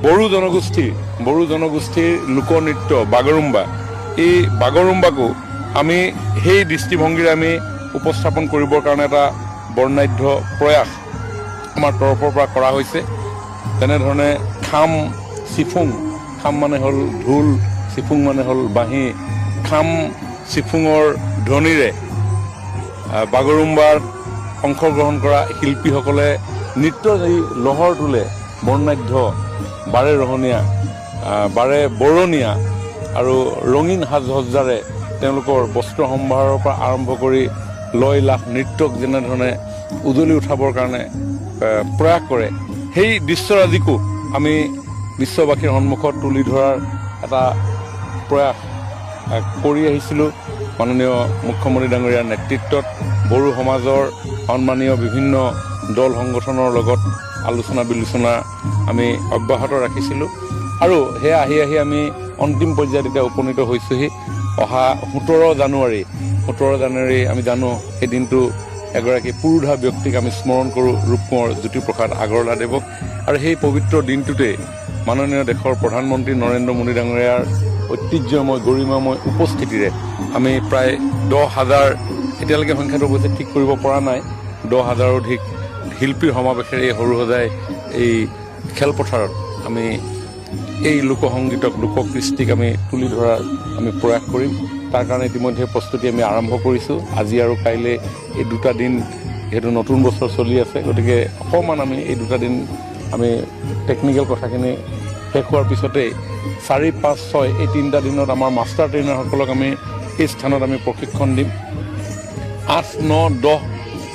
বড়ো জনগোষ্ঠীৰ লোকনৃত্য বাগৰুম্বা, এই বাগৰুম্বাকো আমি সেই দৃষ্টিভংগীৰে আমি উপস্থাপন কৰিবৰ কাৰণে এটা বৰ্ণাঢ্য প্ৰয়াস আমাৰ তৰফৰ পৰা কৰা হৈছে। তেনেধৰণে খাম চিফুং, খাম মানে হ'ল ঢোল, চিফুং মানে হ'ল বাঁহী, খাম চিফুঙৰ ধ্বনিৰে বাগৰুম্বাৰ অংশগ্ৰহণ কৰা শিল্পীসকলে নৃত্যৰ যি লহৰ তোলে, বৰ্ণাঢ্য, বাৰে ৰহণীয়া, বাৰে বৰণীয়া আৰু ৰঙীন সাজ সজ্জাৰে তেওঁলোকৰ বস্ত্ৰ সম্ভাৰৰ পৰা আৰম্ভ কৰি লয় লাভ নৃত্যক যেনেধৰণে উজলি উঠাবৰ কাৰণে প্ৰয়াস কৰে, সেই দৃশ্যৰাজিকো আমি বিশ্ববাসীৰ সন্মুখত তুলি ধৰাৰ এটা প্ৰয়াস কৰি আহিছিলোঁ। মাননীয় মুখ্যমন্ত্ৰী ডাঙৰীয়াৰ নেতৃত্বত বড়ো সমাজৰ সন্মানীয় বিভিন্ন দল সংগঠনৰ লগত আলোচনা বিলোচনা আমি অব্যাহত ৰাখিছিলোঁ আৰু সেয়া আহি আমি অন্তিম পৰ্যায়ত এতিয়া উপনীত হৈছোহি। অহা 17 জানুৱাৰী আমি জানো সেই দিনটো এগৰাকী পুৰুধা ব্যক্তিক আমি স্মৰণ কৰোঁ, ৰূপকোঁৱৰ জ্যোতিপ্ৰসাদ আগৰৱালাদেৱক। আৰু সেই পবিত্ৰ দিনটোতে মাননীয় দেশৰ প্ৰধানমন্ত্ৰী নৰেন্দ্ৰ মোদী ডাঙৰীয়াৰ ঐতিহ্যময় গৰিমাময় উপস্থিতিৰে আমি প্ৰায় 10,000, এতিয়ালৈকে সংখ্যাটো অৱশ্যে ঠিক কৰিব পৰা নাই, 10,000 অধিক শিল্পীৰ সমাৱেশেৰে এই সৰুসজাই এই খেলপথাৰত আমি এই লোকসংগীতক, লোককৃষ্টিক আমি তুলি ধৰাৰ আমি প্ৰয়াস কৰিম। তাৰ কাৰণে ইতিমধ্যে প্ৰস্তুতি আমি আৰম্ভ কৰিছোঁ। আজি আৰু কাইলৈ এই 2টা দিন, যিহেতু নতুন বছৰ চলি আছে, গতিকে অকণমান আমি এই 2টা দিন আমি টেকনিকেল কথাখিনি শেষ হোৱাৰ পিছতেই 4, 5, 6 এই 3টা দিনত আমাৰ মাষ্টাৰ ট্ৰেইনাৰসকলক আমি এই স্থানত আমি প্ৰশিক্ষণ দিম। 8, 9, 10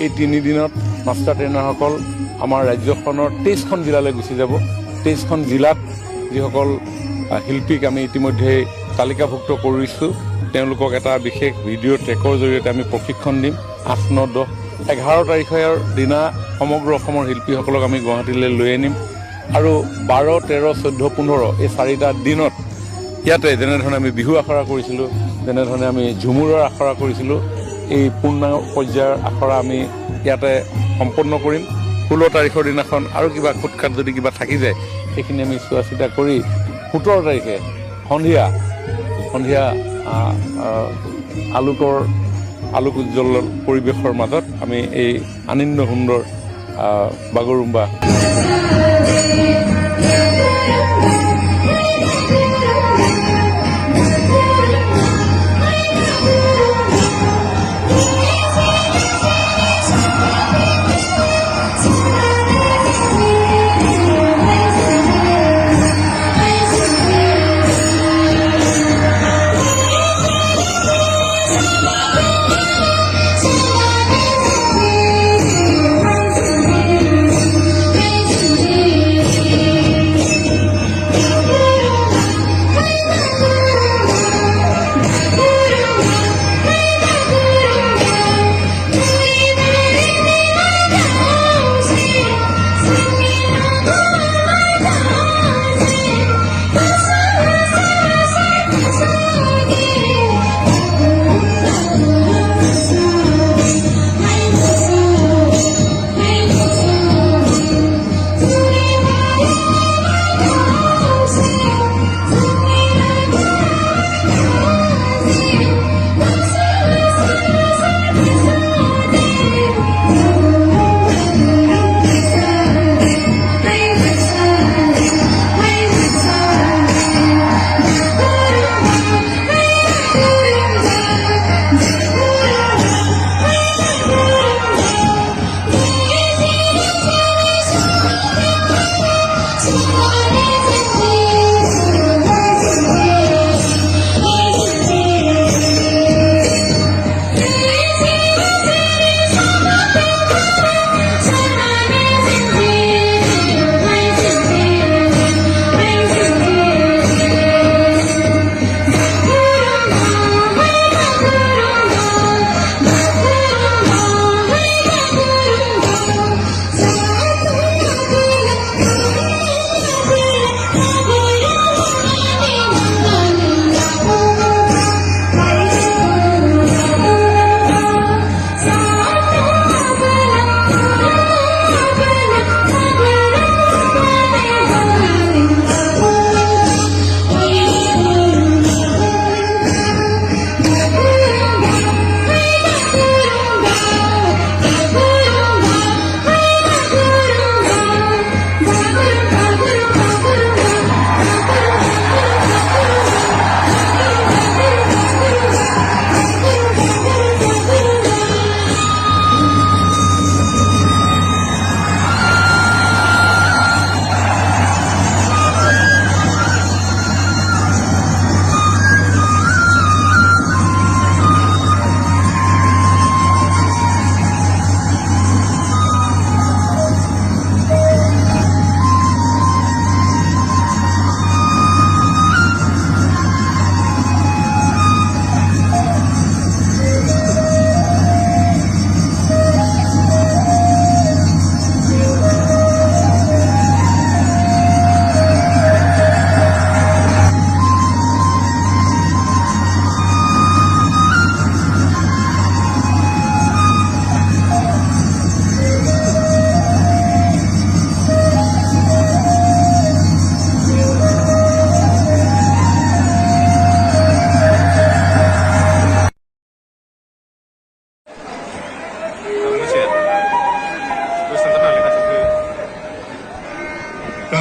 এই 3 দিনত মাষ্টাৰ ট্ৰেইনাৰসকল আমাৰ ৰাজ্যখনৰ 23খন জিলালৈ গুচি যাব। 23খন জিলাত যিসকল শিল্পীক আমি ইতিমধ্যে তালিকাভুক্ত কৰিছোঁ, তেওঁলোকক এটা বিশেষ ভিডিঅ' ট্ৰেকৰ জৰিয়তে আমি প্ৰশিক্ষণ দিম। 8, 9, 10, 11 তাৰিখৰ দিনা সমগ্ৰ অসমৰ শিল্পীসকলক আমি গুৱাহাটীলৈ লৈ আনিম আৰু 12, 13, 14, 15 এই 4টা দিনত ইয়াতে যেনেধৰণে আমি বিহু আখৰা কৰিছিলোঁ, যেনেধৰণে আমি ঝুমুৰৰ আখৰা কৰিছিলোঁ, এই পূৰ্ণাংগ পৰ্যায়ৰ আখৰা আমি ইয়াতে সম্পন্ন কৰিম। 16 তাৰিখৰ দিনাখন আৰু কিবা খুটখাট যদি কিবা থাকি যায় সেইখিনি আমি চোৱা চিতা কৰি 17 তাৰিখে সন্ধিয়া আলোক উজ্জ্বল পৰিৱেশৰ মাজত আমি এই আনন্দ সুন্দৰ বাগৰুম্বা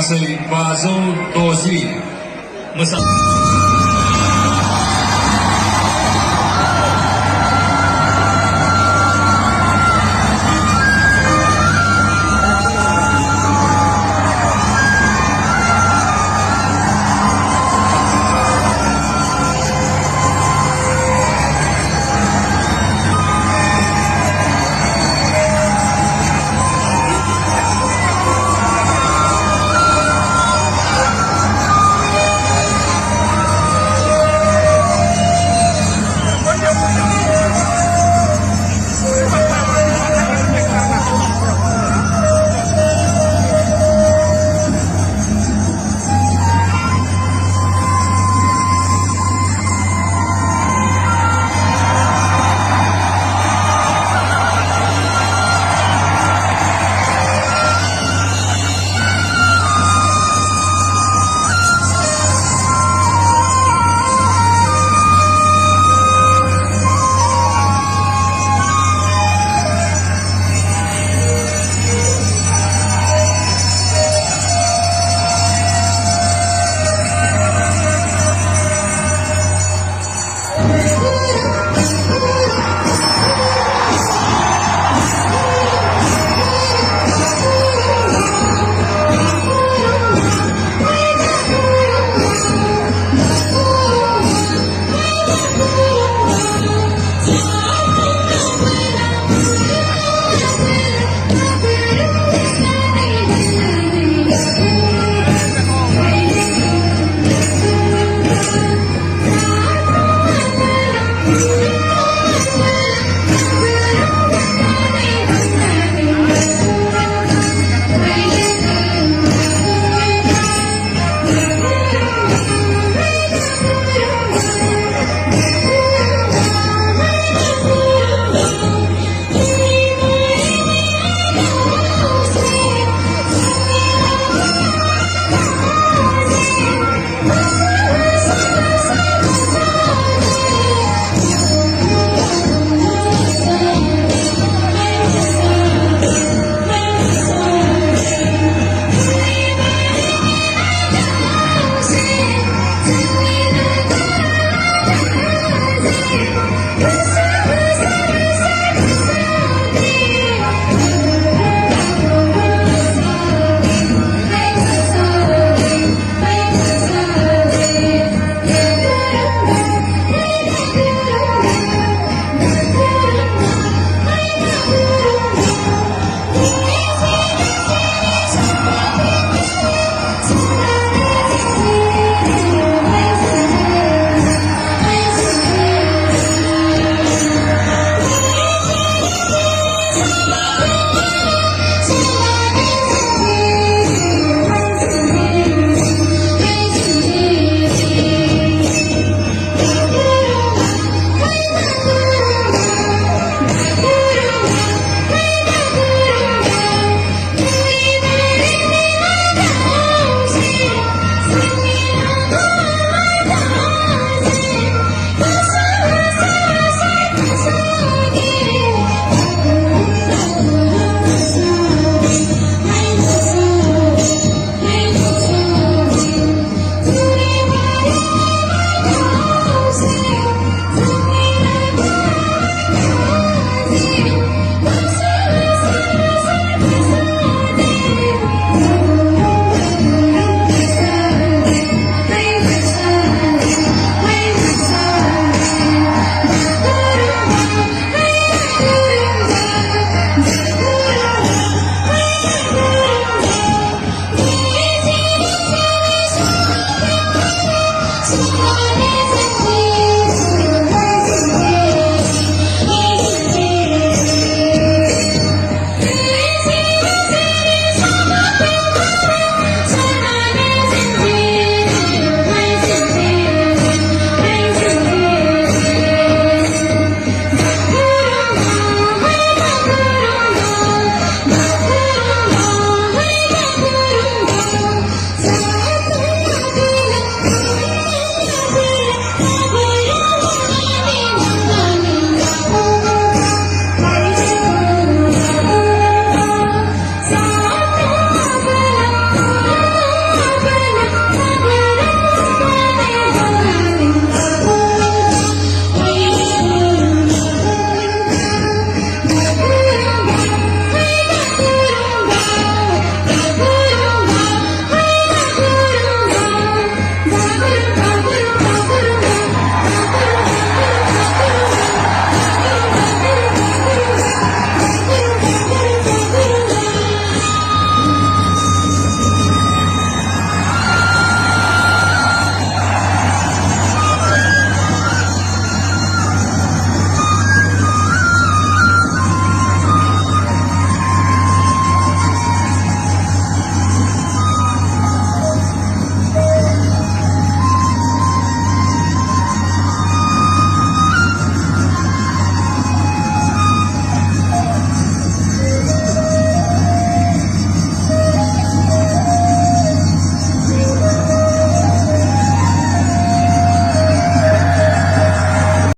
गासै 510 मोसानाय